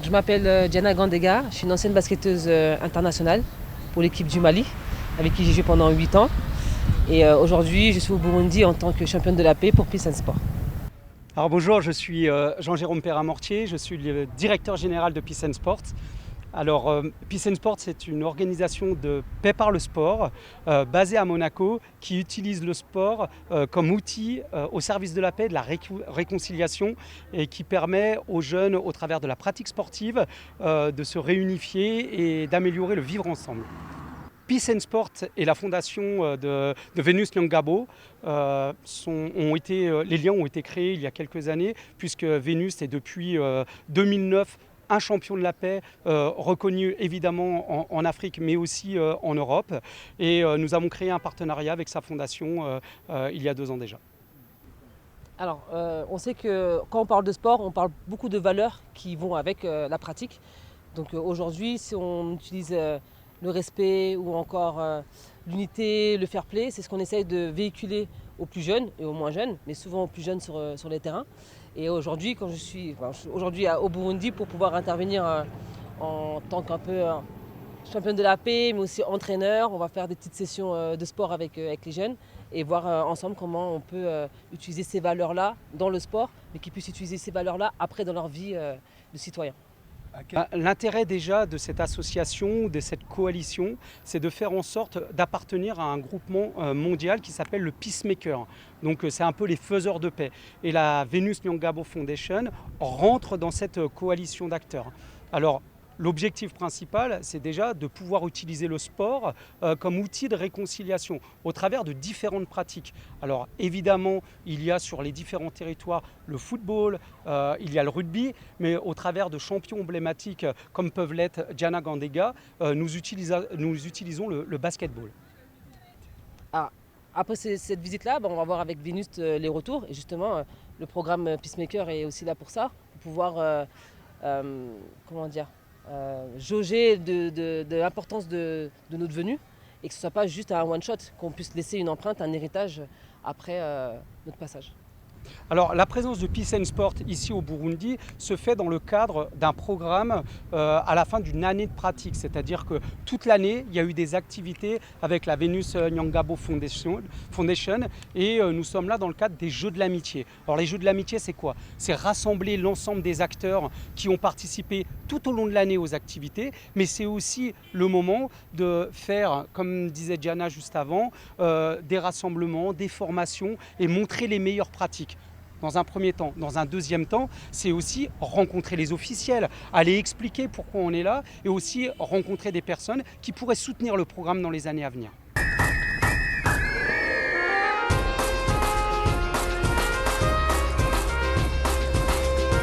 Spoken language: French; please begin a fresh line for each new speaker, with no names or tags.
Je m'appelle Diana Gandega, je suis une ancienne basketteuse internationale pour l'équipe du Mali, avec qui j'ai joué pendant 8 ans. Et aujourd'hui, je suis au Burundi en tant que championne de la paix pour Peace and Sport.
Alors bonjour, je suis Jean-Jérôme Perrin-Mortier, je suis le directeur général de Peace and Sport. Alors Peace and Sport, c'est une organisation de paix par le sport basée à Monaco qui utilise le sport comme outil au service de la paix, de la réconciliation et qui permet aux jeunes, au travers de la pratique sportive, de se réunifier et d'améliorer le vivre ensemble. Peace and Sport et la fondation de Vénus Nyangabo, les liens ont été créés il y a quelques années, puisque Vénus est depuis 2009 un champion de la paix, reconnu évidemment en Afrique, mais aussi en Europe. Et nous avons créé un partenariat avec sa fondation il y a 2 ans déjà.
Alors, on sait que quand on parle de sport, on parle beaucoup de valeurs qui vont avec la pratique. Donc aujourd'hui, si on utilise le respect ou encore l'unité, le fair play, c'est ce qu'on essaye de véhiculer aux plus jeunes et aux moins jeunes, mais souvent aux plus jeunes sur les terrains. Et aujourd'hui, quand je suis aujourd'hui au Burundi pour pouvoir intervenir en tant qu'un peu championne de la paix, mais aussi entraîneur, on va faire des petites sessions de sport avec les jeunes et voir ensemble comment on peut utiliser ces valeurs-là dans le sport, mais qu'ils puissent utiliser ces valeurs-là après dans leur vie de citoyen.
L'intérêt déjà de cette association, de cette coalition, c'est de faire en sorte d'appartenir à un groupement mondial qui s'appelle le Peacemaker. Donc c'est un peu les faiseurs de paix. Et la Vénus Nyangabo Foundation rentre dans cette coalition d'acteurs. Alors, l'objectif principal, c'est déjà de pouvoir utiliser le sport comme outil de réconciliation au travers de différentes pratiques. Alors évidemment, il y a sur les différents territoires le football, il y a le rugby, mais au travers de champions emblématiques comme peuvent l'être Diana Gandega, nous utilisons le basketball.
Ah, après cette visite-là, on va voir avec Vénus les retours. Et justement, le programme Peacemaker est aussi là pour ça, pour pouvoir jauger de l'importance de notre venue et que ce ne soit pas juste un one-shot, qu'on puisse laisser une empreinte, un héritage après notre passage.
Alors la présence de Peace and Sport ici au Burundi se fait dans le cadre d'un programme à la fin d'une année de pratique. C'est-à-dire que toute l'année, il y a eu des activités avec la Vénus Nyangabo Foundation et nous sommes là dans le cadre des Jeux de l'amitié. Alors les Jeux de l'amitié, c'est quoi? C'est rassembler l'ensemble des acteurs qui ont participé tout au long de l'année aux activités, mais c'est aussi le moment de faire, comme disait Diana juste avant, des rassemblements, des formations et montrer les meilleures pratiques. Dans un premier temps. Dans un deuxième temps, c'est aussi rencontrer les officiels, aller expliquer pourquoi on est là et aussi rencontrer des personnes qui pourraient soutenir le programme dans les années à venir.